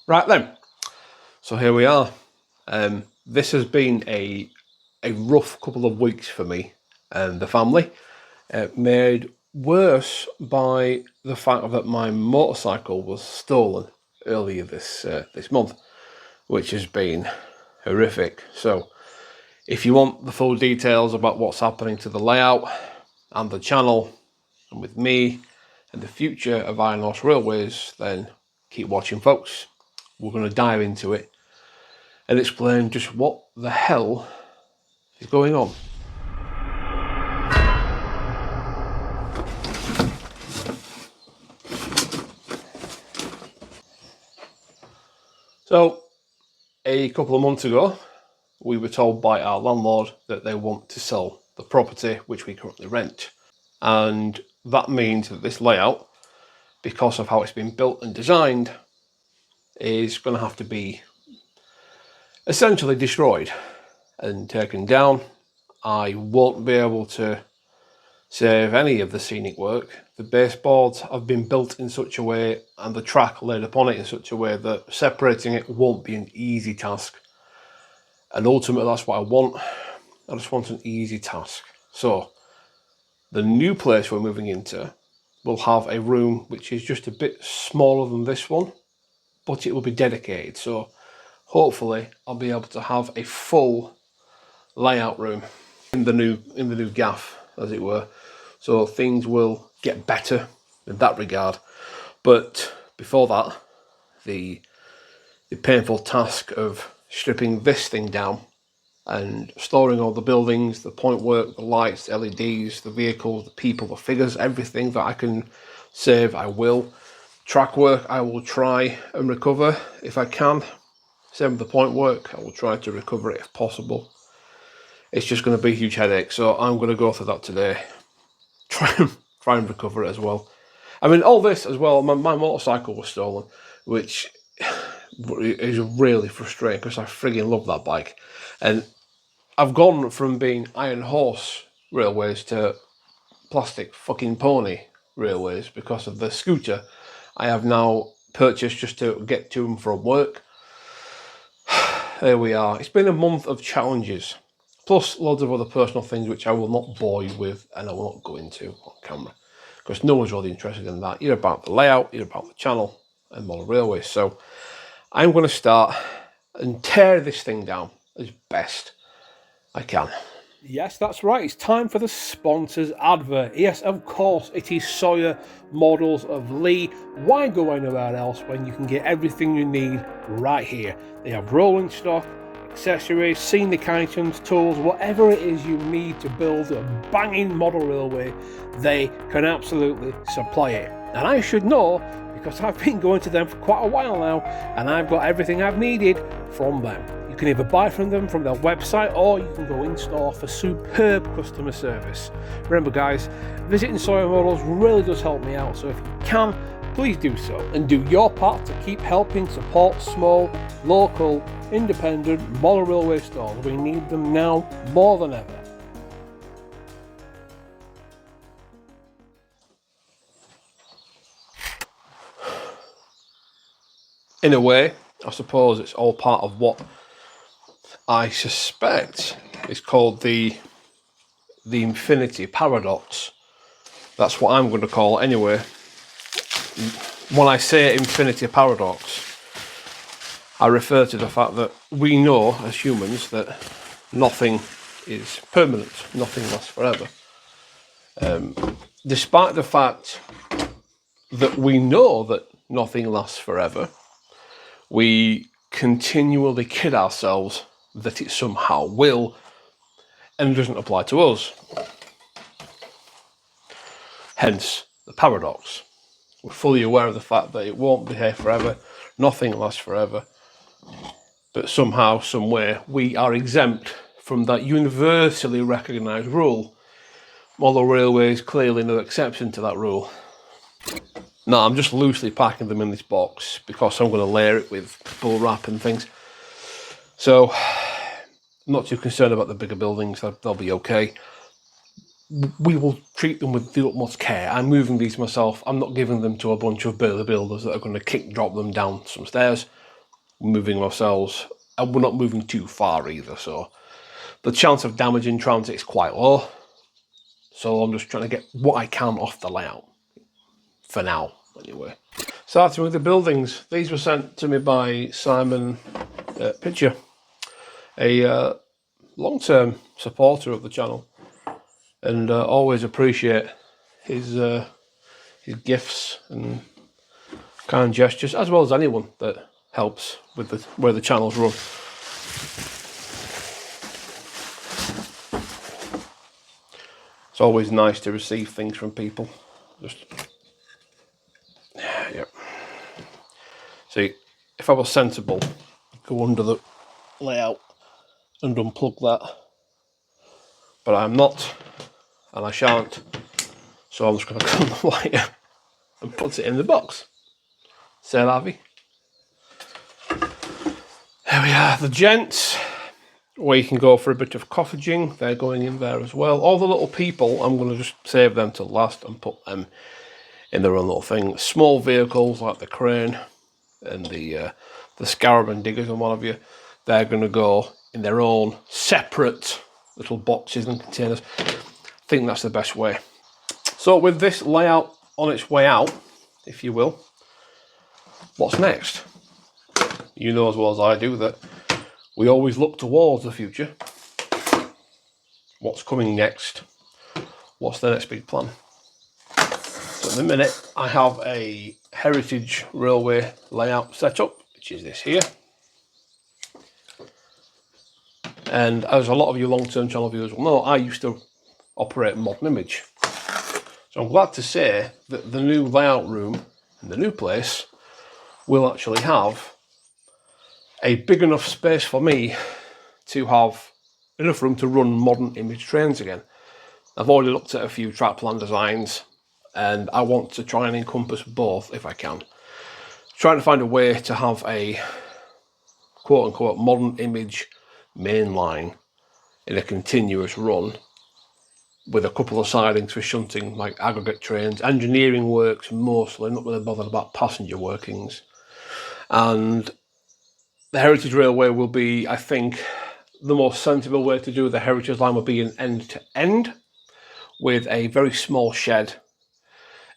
Right then, so here we are. This has been a rough couple of weeks for me and the family, made worse by the fact that my motorcycle was stolen earlier this month, which has been horrific. So, if you want the full details about what's happening to the layout and the channel, and with me and the future of Iron Horse Railways, then keep watching, folks. We're going to dive into it and explain just what the hell is going on. So, a couple of months ago, we were told by our landlord that they want to sell the property which we currently rent. And that means that this layout, because of how it's been built and designed, is going to have to be essentially destroyed and taken down. I won't be able to save any of the scenic work. The baseboards have been built in such a way and the track laid upon it in such a way that separating it won't be an easy task. And ultimately that's what I want. I just want an easy task. So the new place we're moving into will have a room which is just a bit smaller than this one, but it will be dedicated. So hopefully I'll be able to have a full layout room in the new gaff, as it were. So things will get better in that regard. But before that, the painful task of stripping this thing down and storing all the buildings, the point work, the lights, the LEDs, the vehicles, the people, the figures, everything that I can save, I will. Track work, I will try and recover if I can. Same with the point work, I will try to recover it if possible. It's just going to be a huge headache, so I'm going to go through that today. Try and recover it as well. I mean, all this as well, my motorcycle was stolen, which is really frustrating because I frigging love that bike. And I've gone from being Iron Horse Railways to plastic fucking pony railways because of the scooter I have now purchased just to get to and from work. There we are. It's been a month of challenges, plus loads of other personal things which I will not bore you with and I will not go into on camera because no one's really interested in that. You're about the layout, you're about the channel and model railways. So I'm going to start and tear this thing down as best I can. Yes, that's right. It's time for the sponsors advert. Yes, of course, it is Sawyer Models of Lee. Why go anywhere else when you can get everything you need right here? They have rolling stock, accessories, scenic items, tools, whatever it is you need to build a banging model railway, they can absolutely supply it. And I should know because I've been going to them for quite a while now and I've got everything I've needed from them. You can either buy from them from their website or you can go in store for superb customer service. Remember guys, visiting Sawyer Models really does help me out, so if you can, please do so and do your part to keep helping support small, local, independent model railway stores. We need them now more than ever. In a way, I suppose it's all part of what I suspect is called the infinity paradox. That's what I'm going to call it anyway. When I say infinity paradox, I refer to the fact that we know as humans that nothing is permanent, nothing lasts forever. Despite the fact that we know that nothing lasts forever, we continually kid ourselves that it somehow will, and it doesn't apply to us. Hence the paradox. We're fully aware of the fact that it won't be here forever, nothing lasts forever, but somehow, some way, we are exempt from that universally recognised rule. Model railways clearly no exception to that rule. Now, I'm just loosely packing them in this box because I'm going to layer it with bubble wrap and things. So, I'm not too concerned about the bigger buildings, they'll be okay. We will treat them with the utmost care. I'm moving these myself. I'm not giving them to a bunch of burly builders that are going to kick drop them down some stairs. moving ourselves, and we're not moving too far either, so the chance of damage in transit is quite low. So I'm just trying to get what I can off the layout, for now, anyway. Starting with the buildings, these were sent to me by Simon Pitcher, a long-term supporter of the channel, and always appreciate his gifts and kind gestures, as well as anyone that helps with the where the channel's run. It's always nice to receive things from people. Yeah. See, if I was sensible, I'd go under the layout and unplug that, but I'm not, and I shan't. So I'm just going to cut the wire and put it in the box. C'est la vie. There we are, the gents, where you can go for a bit of cottaging. They're going in there as well. All the little people, I'm going to just save them till last and put them in their own little thing. Small vehicles like the crane and the scarab and diggers and what have you, they're going to go in their own separate little boxes and containers. I think that's the best way. So with this layout on its way out, if you will, what's next? You know as well as I do that we always look towards the future. What's coming next? What's the next big plan? So at the minute, I have a heritage railway layout set up, which is this here. And as a lot of you long-term channel viewers will know, I used to operate Modern Image. So I'm glad to say that the new layout room and the new place will actually have a big enough space for me to have enough room to run Modern Image trains again. I've already looked at a few track plan designs and I want to try and encompass both if I can. Trying to find a way to have a quote-unquote Modern Image main line in a continuous run with a couple of sidings for shunting, like aggregate trains, engineering works mostly, not really bothered about passenger workings. And the Heritage Railway will be, I think, the most sensible way to do the Heritage Line will be an end-to-end with a very small shed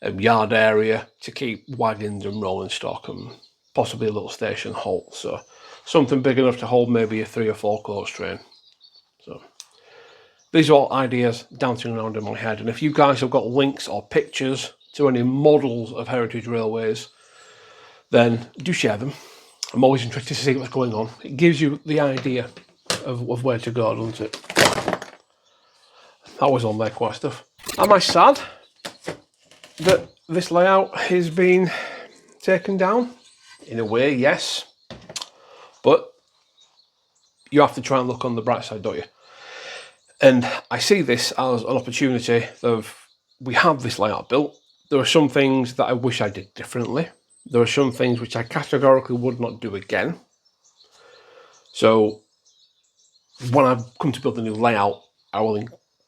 and yard area to keep wagons and rolling stock and possibly a little station halt. So something big enough to hold maybe a 3 or 4 coach train. So these are all ideas dancing around in my head. And if you guys have got links or pictures to any models of Heritage Railways, then do share them. I'm always interested to see what's going on. It gives you the idea of where to go, doesn't it? That was on there quite stuff. Am I sad that this layout has been taken down? In a way, yes. But you have to try and look on the bright side, don't you? And I see this as an opportunity of, we have this layout built. There are some things that I wish I did differently. There are some things which I categorically would not do again. So when I come to build a new layout, I will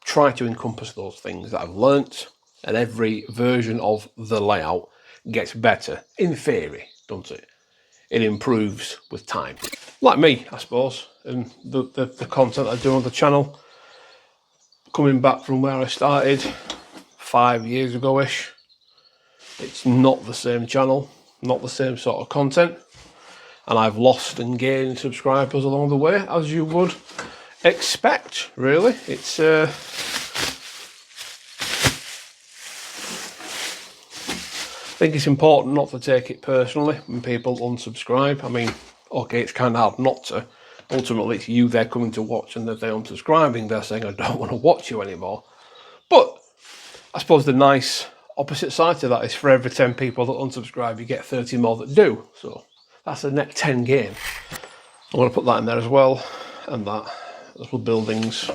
try to encompass those things that I've learnt, and every version of the layout gets better, in theory, doesn't it? It improves with time. Like me, I suppose, and the content I do on the channel, coming back from where I started 5 years ago-ish, it's not the same channel, not the same sort of content, and I've lost and gained subscribers along the way, as you would expect, really. It's I think it's important not to take it personally when people unsubscribe. I mean, okay, it's kind of hard not to. Ultimately, it's you they're coming to watch, and if they're unsubscribing, they're saying, I don't want to watch you anymore. But I suppose the nice opposite side to that is for every 10 people that unsubscribe, you get 30 more that do. So that's a net 10 gain. I'm going to put that in there as well, and that. Little buildings.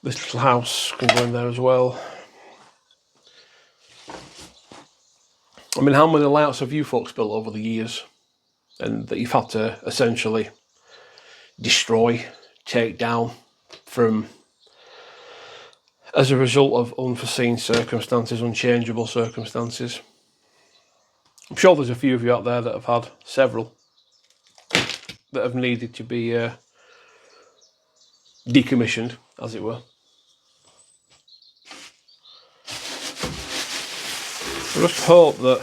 This little house can go in there as well. I mean, how many layouts have you folks built over the years and that you've had to essentially destroy, take down from as a result of unforeseen circumstances, unchangeable circumstances? I'm sure there's a few of you out there that have had several that have needed to be decommissioned, as it were. I just hope that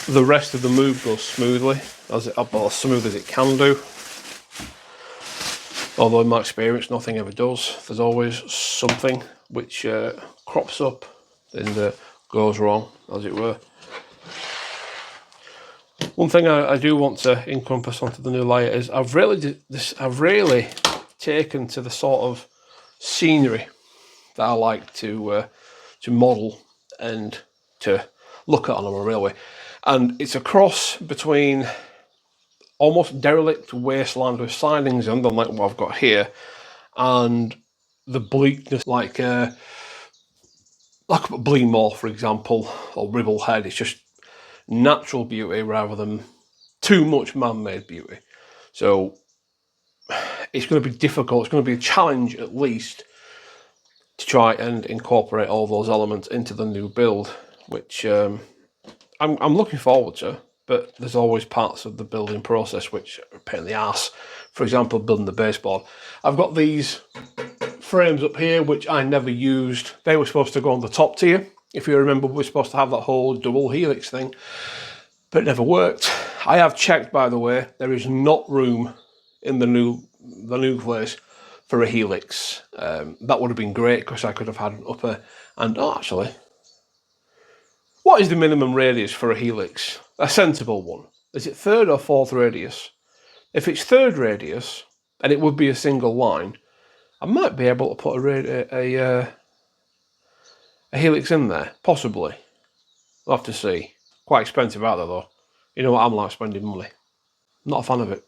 the rest of the move goes smoothly, as smooth as it can do. Although in my experience, nothing ever does. There's always something which crops up and goes wrong, as it were. One thing I do want to encompass onto the new layer is I've really taken to the sort of scenery that I like to model and to look at on a railway, and it's a cross between almost derelict wasteland with sidings under, like what I've got here, and the bleakness, like Bleemore, for example, or Ribblehead. It's just natural beauty rather than too much man-made beauty. So it's going to be difficult. It's going to be a challenge, at least, to try and incorporate all those elements into the new build, which I'm looking forward to. But there's always parts of the building process which are a pain in the ass. For example, building the baseboard. I've got these frames up here which I never used. They were supposed to go on the top tier. If you remember, we were supposed to have that whole double helix thing, but it never worked. I have checked, by the way, there is not room in the new place for a helix. That would have been great because I could have had an upper and actually, what is the minimum radius for a helix? A sensible one. Is it third or fourth radius? If it's third radius, and it would be a single line, I might be able to put a helix in there, possibly. I'll have to see. Quite expensive out there though. You know what I'm like spending money. Not a fan of it.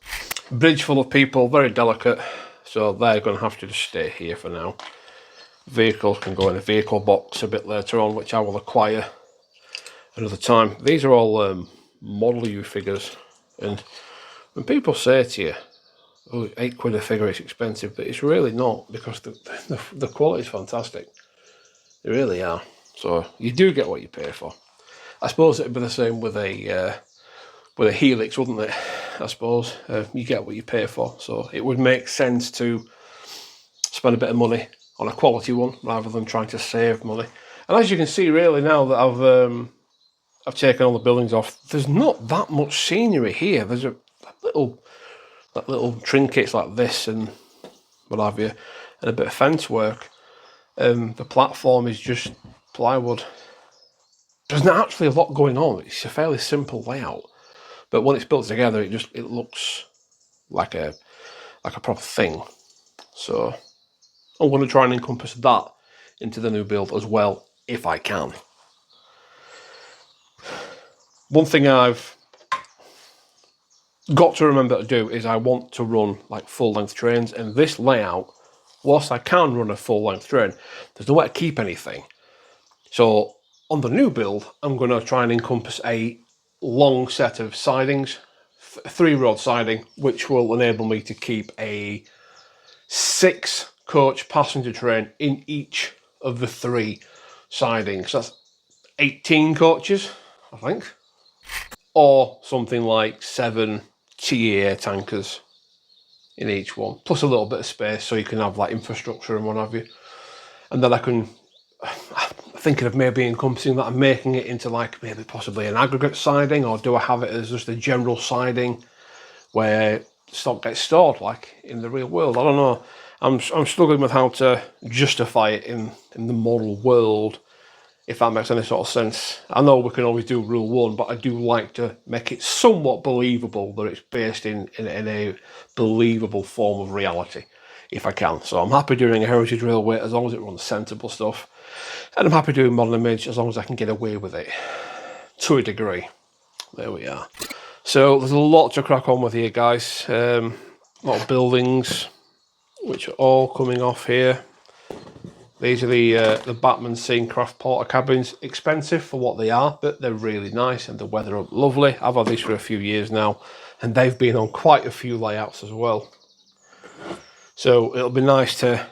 Bridge full of people, very delicate, so they're going to have to just stay here for now. Vehicles can go in a vehicle box a bit later on, which I will acquire another time. These are all Model U figures, and when people say to you, oh, £8 a figure is expensive, but it's really not, because the quality is fantastic. They really are. So you do get what you pay for. I suppose it'd be the same with a helix, wouldn't it? I suppose you get what you pay for. So it would make sense to spend a bit of money on a quality one rather than trying to save money. And as you can see, really, now that I've taken all the buildings off, there's not that much scenery here. There's a little trinkets like this and what have you, and a bit of fence work. The platform is just plywood. There's not actually a lot going on. It's a fairly simple layout, but when it's built together, it looks like a proper thing. So I'm going to try and encompass that into the new build as well, if I can. One thing I've got to remember to do is I want to run like full-length trains, and this layout, whilst I can run a full-length train, there's nowhere to keep anything. So on the new build, I'm going to try and encompass a long set of sidings, 3-rod siding, which will enable me to keep a 6-coach passenger train in each of the 3 sidings. That's 18 coaches, I think. Or something like 7 TA tankers in each one, plus a little bit of space so you can have like infrastructure and what have you. And then I'm thinking of maybe encompassing that and making it into like maybe possibly an aggregate siding, or do I have it as just a general siding where stock gets stored like in the real world? I don't know. I'm struggling with how to justify it in the model world, if that makes any sort of sense. I know we can always do rule 1, but I do like to make it somewhat believable that it's based in a believable form of reality, if I can. So I'm happy doing a heritage railway as long as it runs sensible stuff. And I'm happy doing modern image as long as I can get away with it to a degree. There we are. So there's a lot to crack on with here, guys. A lot of buildings, which are all coming off here. These are the Batman Scenecraft porter cabins. Expensive for what they are, but they're really nice and the weather up lovely. I've had these for a few years now, and they've been on quite a few layouts as well. So it'll be nice to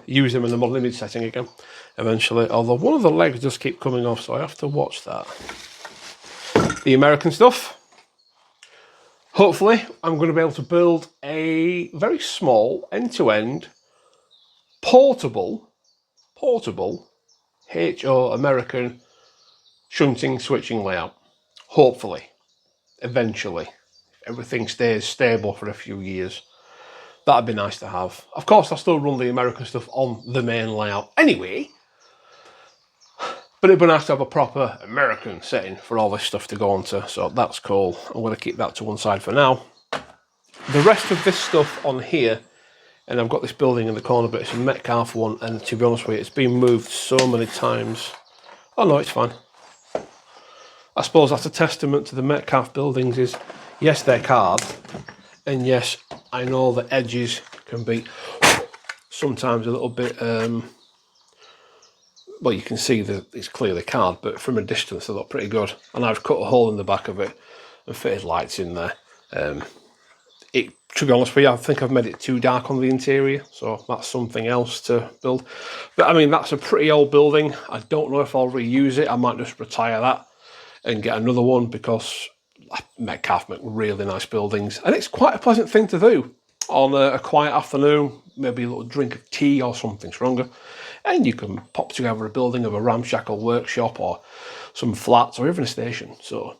use them in the model image setting again eventually. Although one of the legs does keep coming off, so I have to watch that. The American stuff. Hopefully, I'm going to be able to build a very small, end-to-end, portable HO American shunting switching layout. Hopefully, eventually, if everything stays stable for a few years. That'd be nice to have. Of course, I'll still run the American stuff on the main layout anyway, but it'd be nice to have a proper American setting for all this stuff to go onto, so that's cool. I'm going to keep that to one side for now. The rest of this stuff on here, and I've got this building in the corner, but it's a Metcalf one, and to be honest with you, it's been moved so many times. Oh no, it's fine. I suppose that's a testament to the Metcalf buildings is, yes, they're carved, and yes, I know the edges can be sometimes a little bit, well, you can see that it's clearly carved, but from a distance they look pretty good. And I've cut a hole in the back of it and fitted lights in there. To be honest with you, I think I've made it too dark on the interior, so that's something else to build. But I mean, that's a pretty old building. I don't know if I'll reuse it. I might just retire that and get another one, because Metcalf make really nice buildings, and it's quite a pleasant thing to do on a quiet afternoon, maybe a little drink of tea or something stronger, and you can pop together a building of a ramshackle workshop or some flats or even a station. So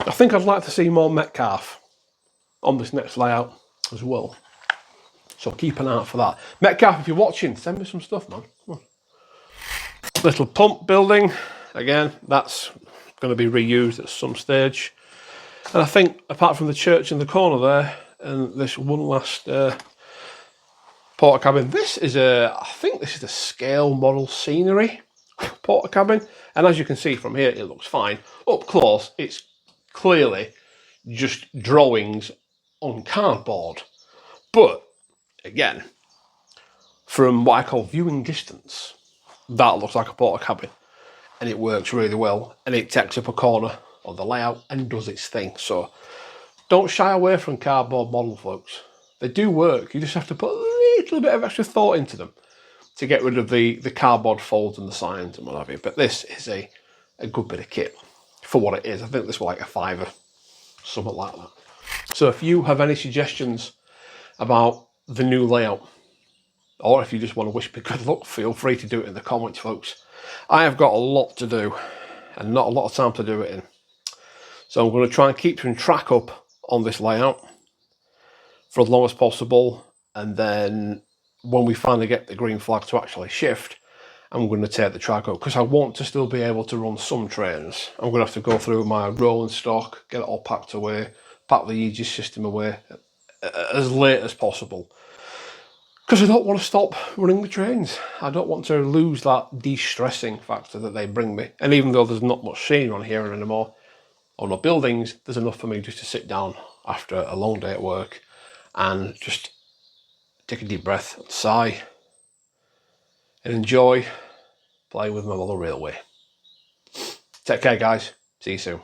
I think I'd like to see more Metcalf on this next layout as well, so keep an eye out for that. Metcalf, if you're watching, send me some stuff, man. Come on. Little pump building, again, that's going to be reused at some stage. And I think, apart from the church in the corner there, and this one last porta cabin, this is I think this is a scale model scenery porta cabin. And as you can see from here, it looks fine. Up close, it's clearly just drawings on cardboard. But, again, from what I call viewing distance, that looks like a porta cabin. And it works really well. And it takes up a corner of the layout and does its thing. So don't shy away from cardboard model, folks. They do work. You just have to put a little bit of extra thought into them to get rid of the cardboard folds and the signs and what have you. But this is a good bit of kit for what it is. I think this was like a £5, something like that. So if you have any suggestions about the new layout, or if you just want to wish me good luck, feel free to do it in the comments, folks. I have got a lot to do and not a lot of time to do it in. So I'm going to try and keep some track up on this layout for as long as possible, and then when we finally get the green flag to actually shift, I'm going to take the track up, because I want to still be able to run some trains. I'm going to have to go through my rolling stock, get it all packed away, pack the Aegis system away as late as possible, because I don't want to stop running the trains. I don't want to lose that de-stressing factor that they bring me. And even though there's not much scenery on here anymore, or no buildings, there's enough for me just to sit down after a long day at work and just take a deep breath, sigh, and enjoy playing with my model railway. Take care, guys. See you soon.